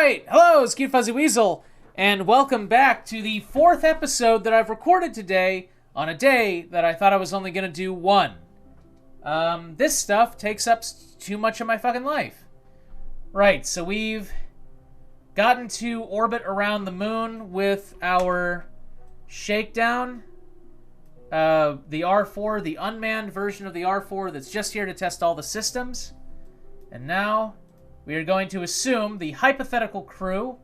Alright, hello, it's Cute Fuzzy Weasel, and welcome back to the 4th episode that I've recorded today on a day that I thought I was only going to do one. This stuff takes up too much of my fucking life. Right, so we've gotten to orbit around the moon with our shakedown. The R-4, the unmanned version of the R-4 that's just here to test all the systems. And now we are going to assume the hypothetical crew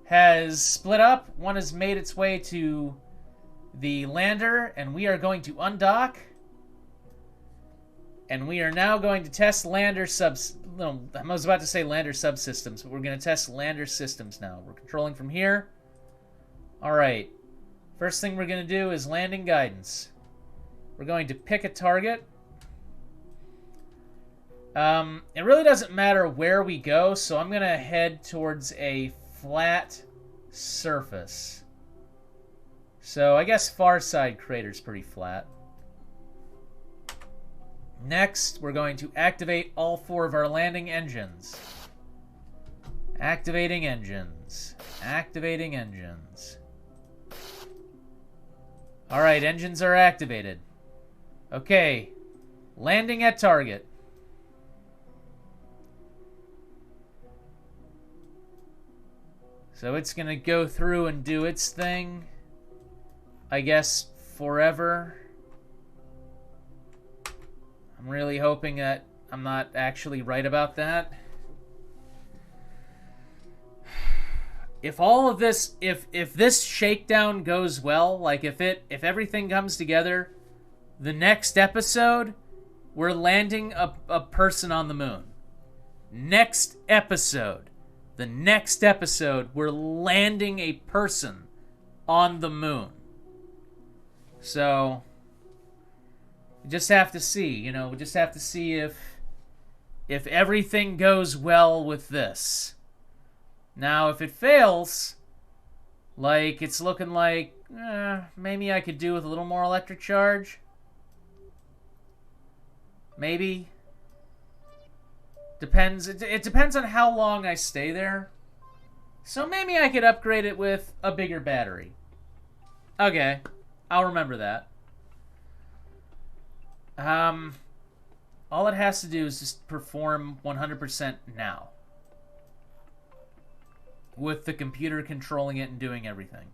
has split up. One has made its way to the lander, and we are going to undock. And we are now going to test lander subs... No, I was about to say lander subsystems, but we're going to test lander systems now. We're controlling from here. Alright. First thing we're going to do is landing guidance. We're going to pick a target. It really doesn't matter where we go, so I'm going to head towards a flat surface. So I guess Far Side Crater's pretty flat. Next, we're going to activate all 4 of our landing engines. Activating engines. Activating engines. Alright, engines are activated. Okay, landing at target. So it's gonna go through and do its thing, I guess, forever. I'm really hoping that I'm not actually right about that. If all of this, if this shakedown goes well, like if everything comes together, the next episode, we're landing a person on the moon. Next episode. The next episode, we're landing a person on the moon. So, we just have to see, you know, we just have to see if everything goes well with this. Now, if it fails, like, it's looking like, maybe I could do with a little more electric charge. Maybe. Depends. It depends on how long I stay there. So maybe I could upgrade it with a bigger battery. Okay. I'll remember that. All it has to do is just perform 100% now. With the computer controlling it and doing everything.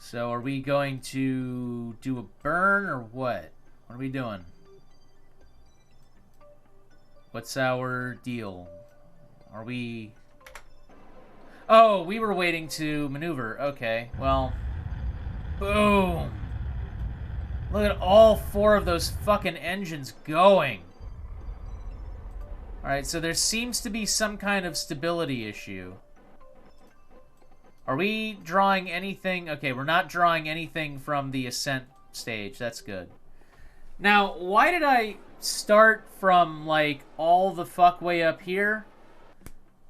So are we going to do a burn or what? What are we doing? What's our deal? Are we... Oh, we were waiting to maneuver. Okay, well... Boom! Look at all 4 of those fucking engines going. Alright, so there seems to be some kind of stability issue. Are we drawing anything? Okay, we're not drawing anything from the ascent stage. That's good. Now, why did I start from, like, all the fuck way up here?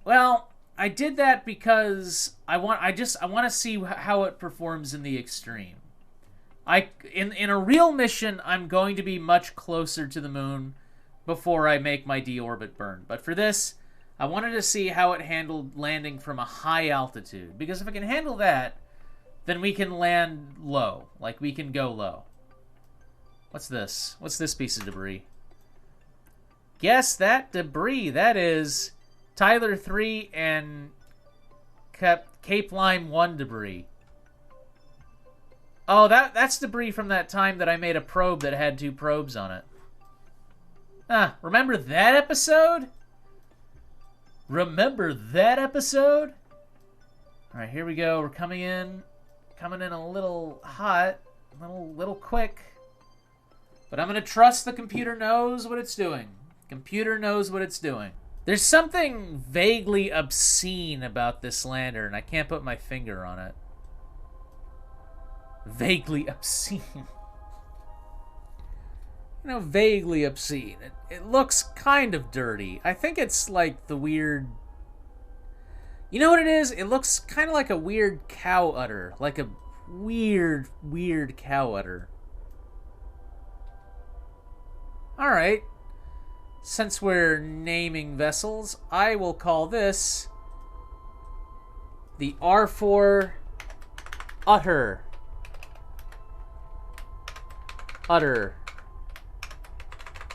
Well, I did that because I want to see how it performs in the extreme. In a real mission, I'm going to be much closer to the moon before I make my deorbit burn. But for this, I wanted to see how it handled landing from a high altitude. Because if I can handle that, then we can land low. Like, we can go low. What's this? What's this piece of debris? Guess that debris. That is Tyler 3 and Cape Lime 1 debris. Oh, that's debris from that time that I made a probe that had 2 probes on it. Ah, remember that episode? Remember that episode? Alright, here we go. We're coming in a little hot, a little quick. But I'm going to trust the computer knows what it's doing. Computer knows what it's doing. There's something vaguely obscene about this lander, and I can't put my finger on it. Vaguely obscene. You know, vaguely obscene. It looks kind of dirty. I think it's like the weird... You know what it is? It looks kind of like a weird cow udder. Like a weird cow udder. Alright. since we're naming vessels, I will call this the R-4 Utter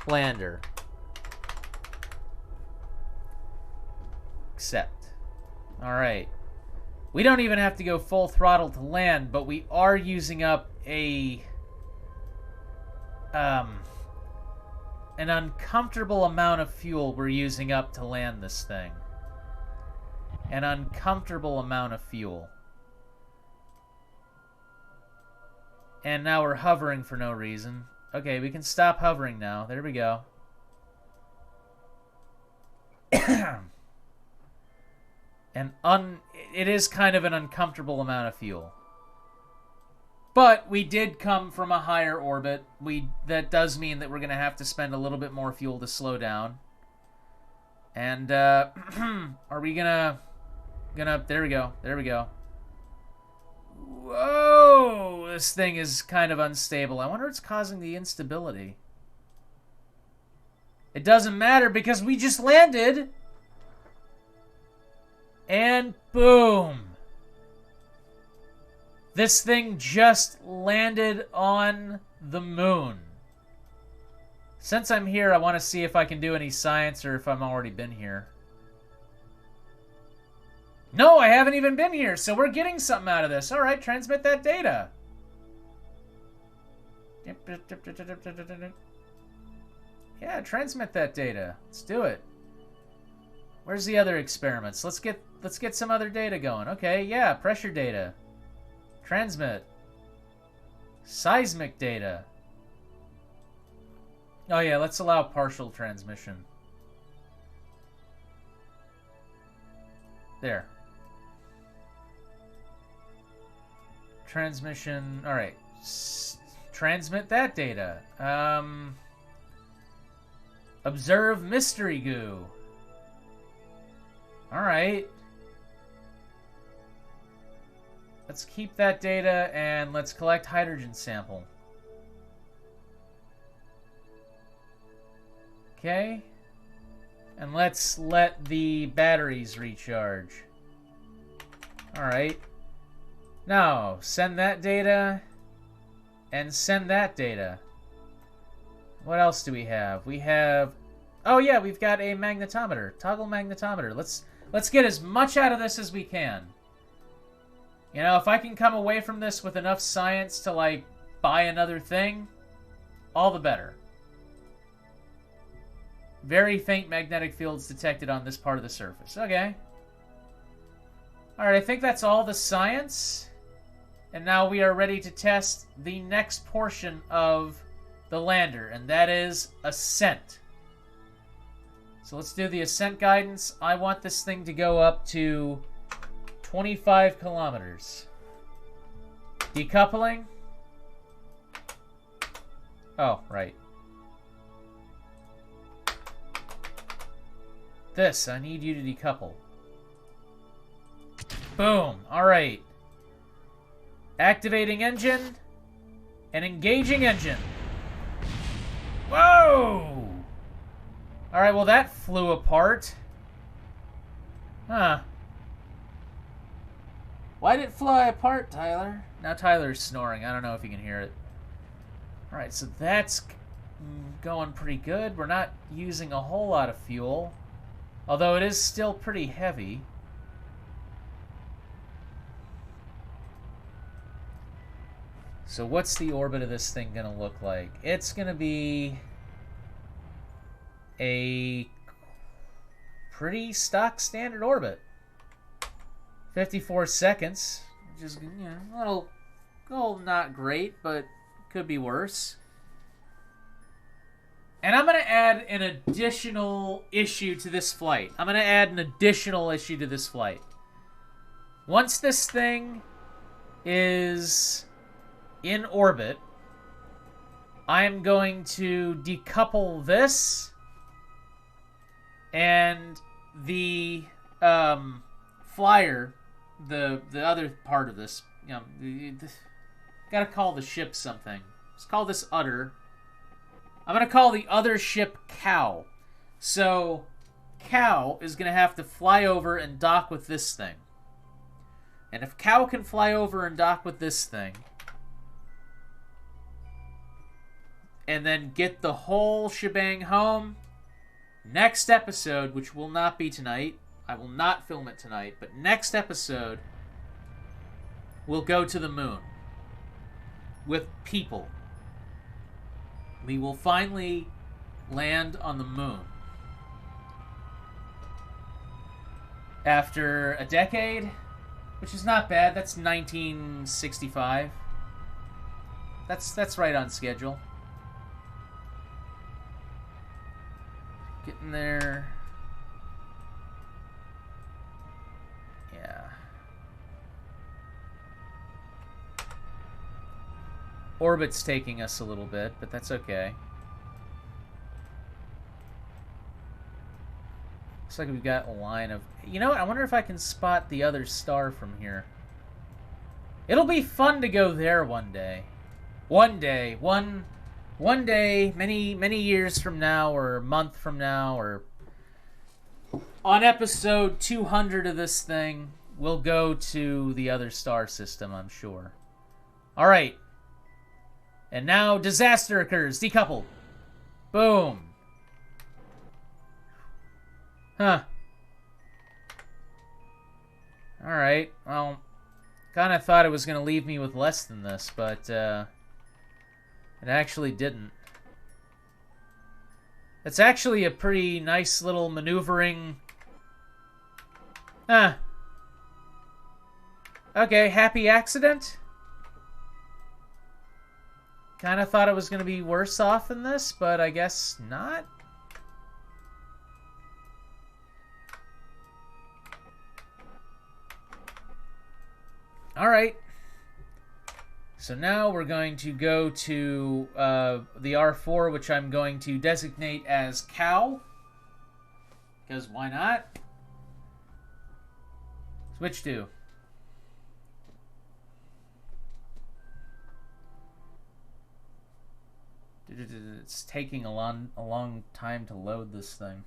Lander. Accept. Alright. We don't even have to go full throttle to land, but we are using up an uncomfortable amount of fuel we're using up to land this thing. An uncomfortable amount of fuel. And now we're hovering for no reason. Okay, we can stop hovering now. There we go. It is kind of an uncomfortable amount of fuel. But we did come from a higher orbit. That does mean that we're going to have to spend a little bit more fuel to slow down. And are we gonna there we go. There we go. Whoa! This thing is kind of unstable. I wonder what's causing the instability. It doesn't matter because we just landed. And boom. This thing just landed on the moon. Since I'm here, I want to see if I can do any science or if I've already been here. No, I haven't even been here, so we're getting something out of this. All right, transmit that data. Yeah, transmit that data. Let's do it. Where's the other experiments? Let's get some other data going. Okay, yeah, pressure data. Transmit. Seismic data. Oh yeah, let's allow partial transmission. There. Transmission. All right. Transmit that data. Observe mystery goo. All right. Let's keep that data and let's collect hydrogen sample. Okay. And let's let the batteries recharge. All right. Now, send that data and send that data. What else do we have? We have... Oh yeah, we've got a magnetometer. Toggle magnetometer. Let's get as much out of this as we can. You know, if I can come away from this with enough science to, like, buy another thing, all the better. Very faint magnetic fields detected on this part of the surface. Okay. Alright, I think that's all the science. And now we are ready to test the next portion of the lander, and that is ascent. So let's do the ascent guidance. I want this thing to go up to 25 kilometers. Decoupling. Oh, right. This, I need you to decouple. Boom. Alright. Activating engine. And engaging engine. Whoa! Alright, well that flew apart. Huh. Why did it fly apart, Tyler? Now Tyler's snoring. I don't know if you can hear it. Alright, so that's going pretty good. We're not using a whole lot of fuel. Although it is still pretty heavy. So what's the orbit of this thing going to look like? It's going to be a pretty stock standard orbit. 54 seconds. Which is, you know, a little not great, but could be worse. And I'm going to add an additional issue to this flight. Once this thing is in orbit, I'm going to decouple this and the flyer, the other part of this. You know, gotta call the ship something. Let's call this Udder. I'm going to call the other ship Cow. So, Cow is going to have to fly over and dock with this thing. And if Cow can fly over and dock with this thing, and then get the whole shebang home, next episode, which will not be tonight, I will not film it tonight, but next episode, we'll go to the moon with people. We will finally land on the moon. After a decade, which is not bad. That's 1965. That's right on schedule. Getting there. Yeah. Orbit's taking us a little bit, but that's okay. Looks like we've got a line of... You know what? I wonder if I can spot the other star from here. It'll be fun to go there one day. One day. One day, many years from now, or a month from now, or on episode 200 of this thing, we'll go to the other star system, I'm sure. Alright. And now disaster occurs. Decouple. Boom. Huh. Alright. Well, kind of thought it was going to leave me with less than this, but it actually didn't. It's actually a pretty nice little maneuvering... Huh. Okay, happy accident? Kind of thought it was going to be worse off than this, but I guess not. Alright. So now we're going to go to the R-4, which I'm going to designate as Cow. Because why not? Switch to. It's taking a long time to load this thing.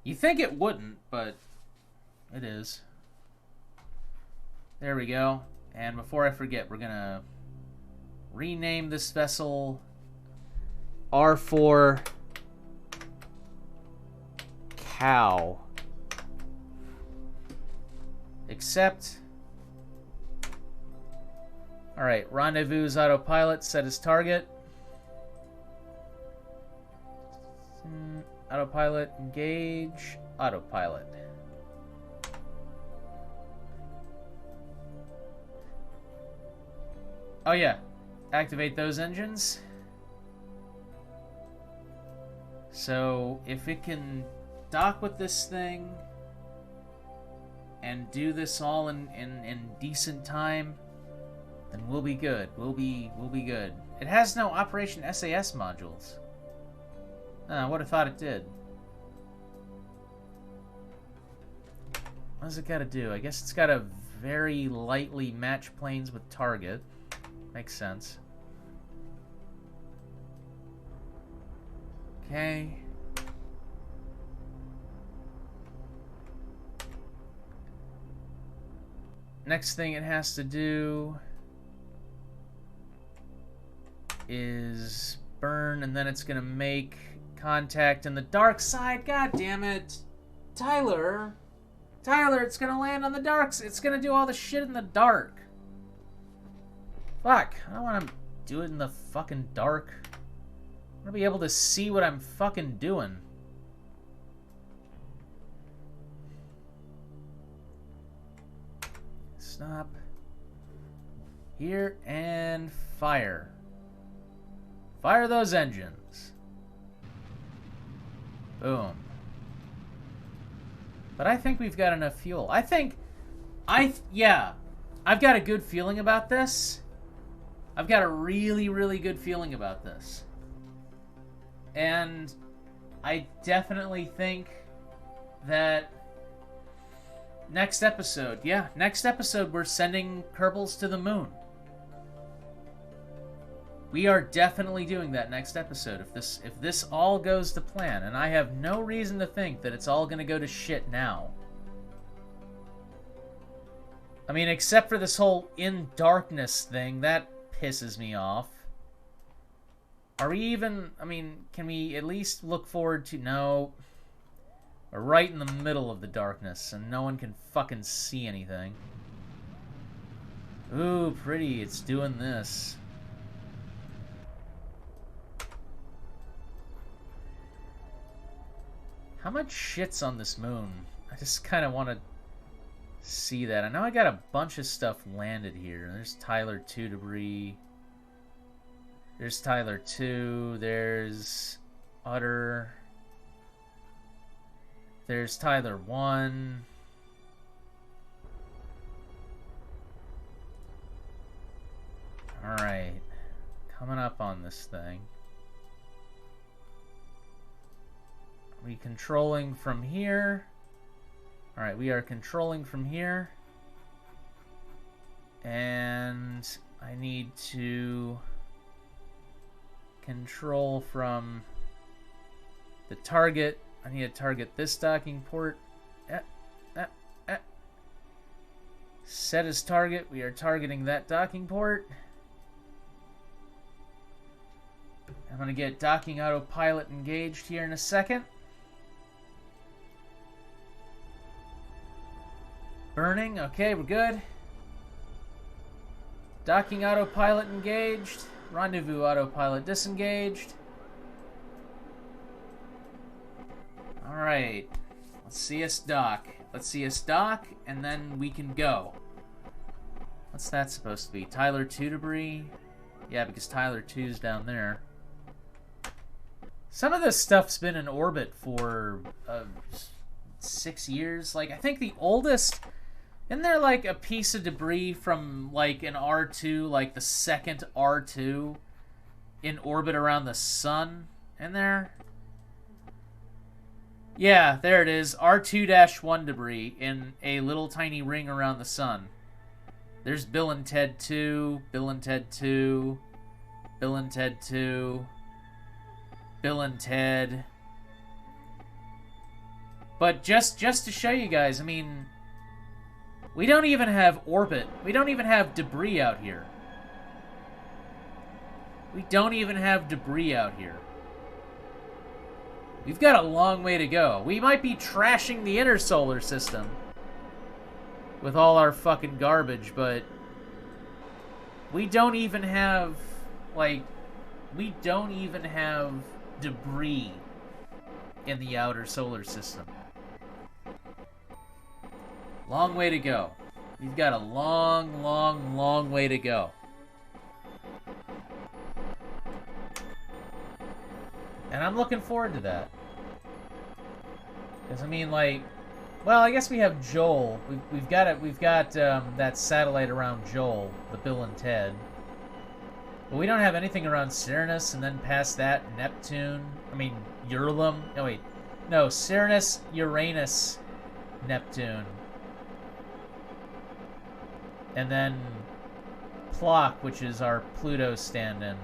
You think it wouldn't, but it is. There we go. And before I forget, we're gonna rename this vessel R-4 Cow. Accept. Alright, rendezvous autopilot, set as target. Autopilot, engage, autopilot. Oh yeah, activate those engines. So if it can dock with this thing and do this all in decent time, then we'll be good. We'll be good. It has no Operation SAS modules. I would have thought it did. What does it got to do? I guess it's got to very lightly match planes with target. Makes sense. Okay. Next thing it has to do is burn, and then it's gonna make contact in the dark side. God damn it. Tyler, it's gonna land on the dark. It's gonna do all the shit in the dark. Fuck, I don't want to do it in the fucking dark. I want to be able to see what I'm fucking doing. Stop. Here, and fire. Fire those engines. Boom. But I think we've got enough fuel. Yeah. I've got a good feeling about this. I've got a really, really good feeling about this. And I definitely think that next episode, we're sending Kerbals to the moon. We are definitely doing that next episode if this all goes to plan, and I have no reason to think that it's all gonna go to shit now. I mean, except for this whole in darkness thing, that pisses me off. Are we even, I mean, can we at least look forward to, no. We're right in the middle of the darkness, and no one can fucking see anything. Ooh, pretty, it's doing this. How much shit's on this moon? I just kind of want to see that. I know I got a bunch of stuff landed here. There's Tyler 2 debris. There's Tyler 2. There's Utter. There's Tyler 1. Alright. Coming up on this thing. Are we controlling from here? Alright, we are controlling from here. And I need to control from the target. I need to target this docking port. Set as target. We are targeting that docking port. I'm going to get docking autopilot engaged here in a second. Burning. Okay, we're good. Docking autopilot engaged. Rendezvous autopilot disengaged. Alright. Let's see us dock. Let's see us dock, and then we can go. What's that supposed to be? Tyler 2 debris? Yeah, because Tyler 2's down there. Some of this stuff's been in orbit for 6 years. Like, I think the oldest... Isn't there, like, a piece of debris from, like, an R2, like the second R2 in orbit around the sun in there? Yeah, there it is. R2-1 debris in a little tiny ring around the sun. There's Bill and Ted 2, Bill and Ted 2, Bill and Ted 2, Bill and Ted. But just to show you guys, I mean... We don't even have orbit. We don't even have debris out here. We don't even have debris out here. We've got a long way to go. We might be trashing the inner solar system with all our fucking garbage, but we don't even have, like, we don't even have debris in the outer solar system. Long way to go. We've got a long, long, long way to go. And I'm looking forward to that. Because, I mean, like... Well, I guess we have Joel. We've got that satellite around Joel, the Bill and Ted. But we don't have anything around Cernus, and then past that, Neptune. I mean, Uranus. No, wait. No, Cernus, Uranus, Neptune. And then Plock, which is our Pluto stand-in.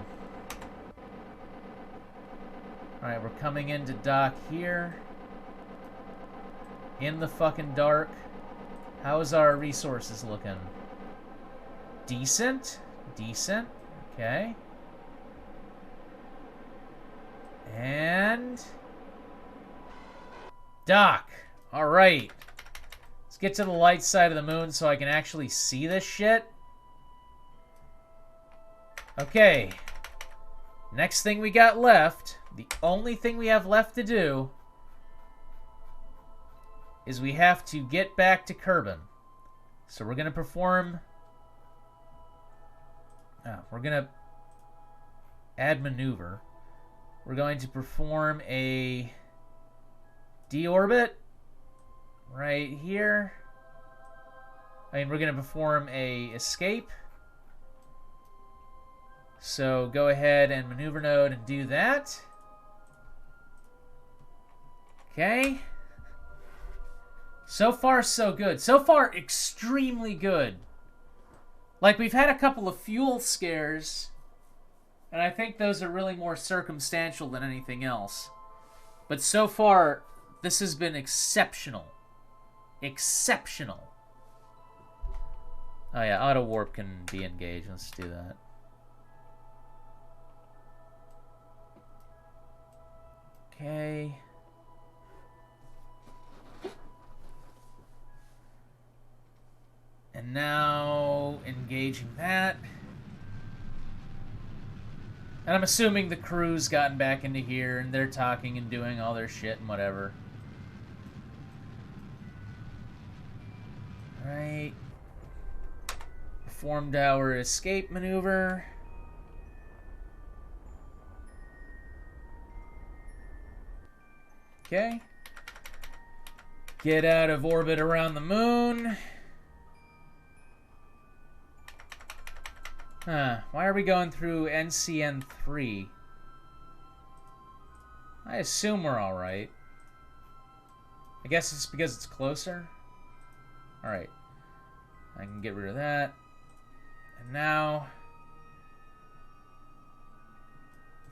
Alright, we're coming into dock here. In the fucking dark. How's our resources looking? Decent? Decent. Okay. And... dock. Alright. Let's get to the light side of the moon so I can actually see this shit. Okay. Next thing we got left, the only thing we have left to do, is we have to get back to Kerbal. So we're going to perform... we're going to add maneuver. We're going to perform a deorbit right here. I mean, we're going to perform a escape. So go ahead and maneuver node and do that. Okay. So far, so good. So far, extremely good. Like, we've had a couple of fuel scares. And I think those are really more circumstantial than anything else. But so far, this has been exceptional. Exceptional. Oh yeah, auto warp can be engaged. Let's do that. Okay. And now engaging that. And I'm assuming the crew's gotten back into here and they're talking and doing all their shit and whatever. Alright. Performed our escape maneuver. Okay. Get out of orbit around the moon. Huh. Why are we going through NCN 3? I assume we're alright. I guess it's because it's closer. Alright. I can get rid of that. And now...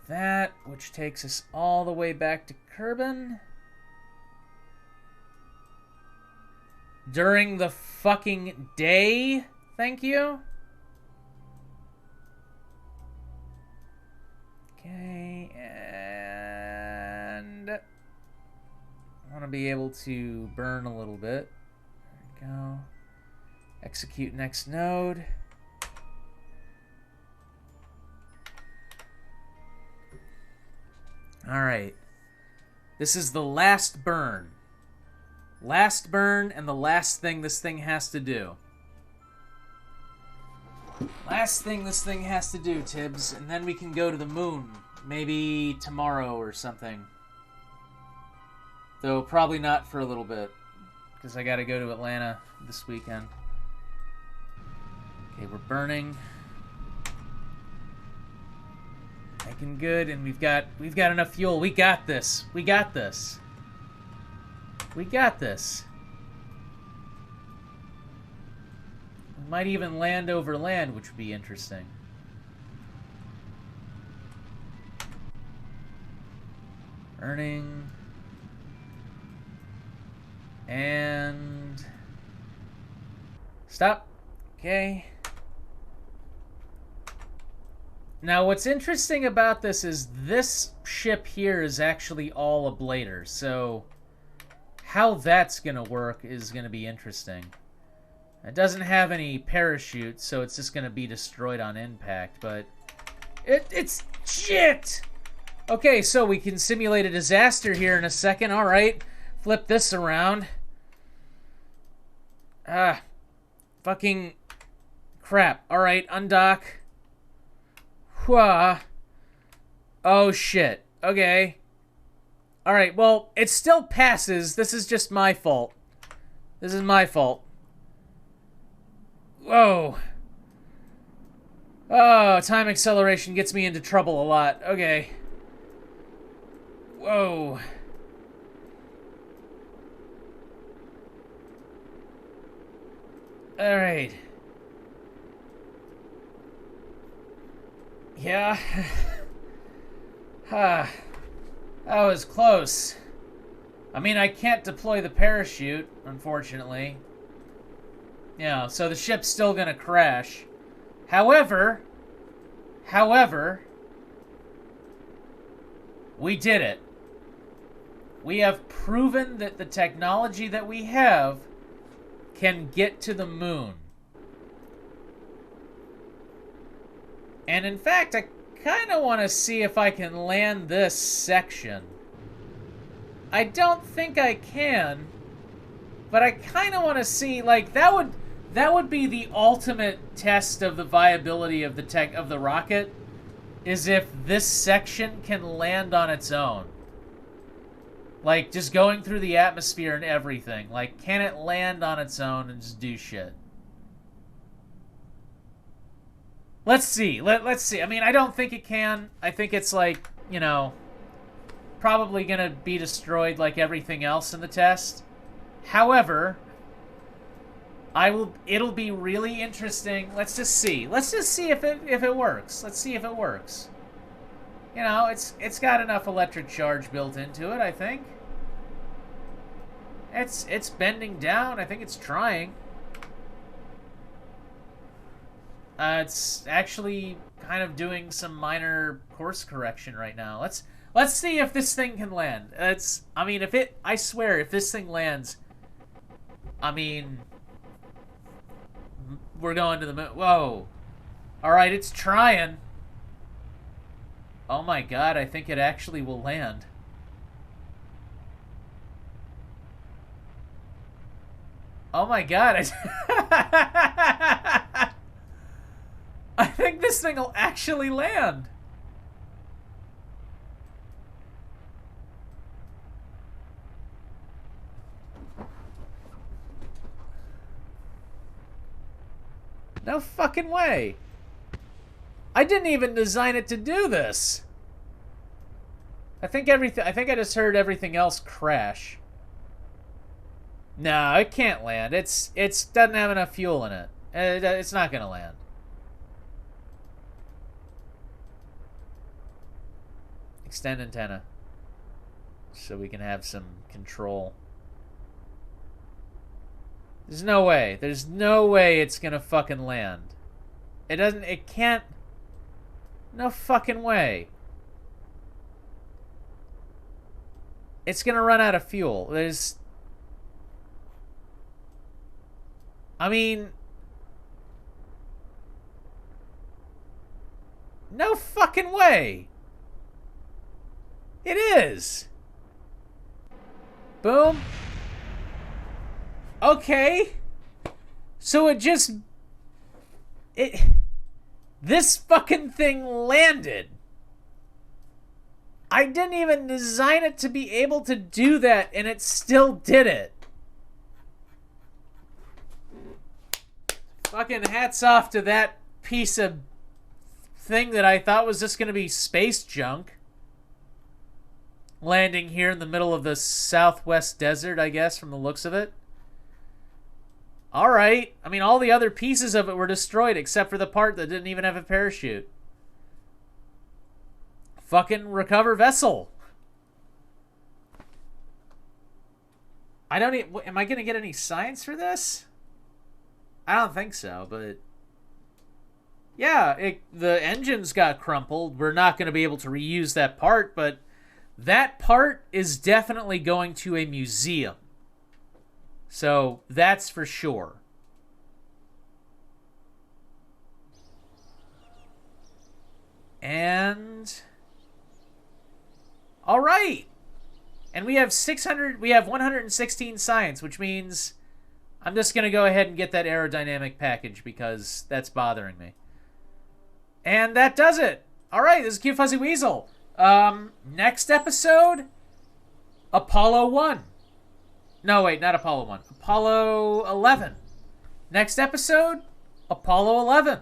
that, which takes us all the way back to Kerbal. During the fucking day? Thank you? Okay, and... I want to be able to burn a little bit. There we go. Execute next node. Alright. This is the last burn. Last burn and the last thing this thing has to do. Last thing this thing has to do, Tibbs, and then we can go to the moon. Maybe tomorrow or something. Though probably not for a little bit. Because I gotta go to Atlanta this weekend. Okay, we're burning. Making good, and we've got enough fuel. We got this. We got this. We got this. We might even land over land, which would be interesting. Burning. And... stop. Okay. Now, what's interesting about this is this ship here is actually all ablator, so how that's going to work is going to be interesting. It doesn't have any parachute, so it's just going to be destroyed on impact, but it's shit! Okay, so we can simulate a disaster here in a second. All right, flip this around. Ah, fucking crap. All right, undock. Whoa. Oh, shit. Okay. All right, well, it still passes. This is just my fault. This is my fault. Whoa. Oh, time acceleration gets me into trouble a lot. Okay. Whoa. All right. Yeah. That was close. I mean, I can't deploy the parachute, unfortunately. You know, so the ship's still gonna crash. However, we did it. We have proven that the technology that we have can get to the moon. And in fact, I kind of want to see if I can land this section. I don't think I can, but I kind of want to see, like, that would be the ultimate test of the viability of the rocket, is if this section can land on its own. Like, just going through the atmosphere and everything. Like, can it land on its own and just do shit? Let's see. Let's see. I mean, I don't think it can. I think it's like, you know, probably going to be destroyed like everything else in the test. However, it'll be really interesting. Let's just see. Let's just see if it works. Let's see if it works. You know, it's got enough electric charge built into it, I think. It's bending down. I think it's trying. It's actually kind of doing some minor course correction right now. Let's see if this thing can land. I mean, I swear, if this thing lands, I mean, we're going to the moon. Whoa. All right, it's trying. Oh my god, I think it actually will land. Oh my god, I think this thing will actually land. No fucking way. I didn't even design it to do this. I think I just heard everything else crash. No, it can't land. It doesn't have enough fuel in it. It's not gonna land. Extend antenna. So we can have some control. There's no way. There's no way it's gonna fucking land. It can't. No fucking way. It's gonna run out of fuel. I mean, no fucking way. It is. Boom. Okay. So this fucking thing landed. I didn't even design it to be able to do that, and it still did it. Fucking hats off to that piece of thing that I thought was just going to be space junk. Landing here in the middle of the Southwest desert, I guess, from the looks of it. Alright. I mean, all the other pieces of it were destroyed except for the part that didn't even have a parachute. Fucking recover vessel. Am I going to get any science for this? I don't think so, but... Yeah, the engines got crumpled. We're not going to be able to reuse that part, but that part is definitely going to a museum. So, that's for sure. And... Alright! And we have 116 science, which means I'm just going to go ahead and get that aerodynamic package because that's bothering me. And that does it! Alright, this is Cute Fuzzy Weasel. Next episode, Apollo 1. No, wait, not Apollo 1. Apollo 11. Next episode, Apollo 11.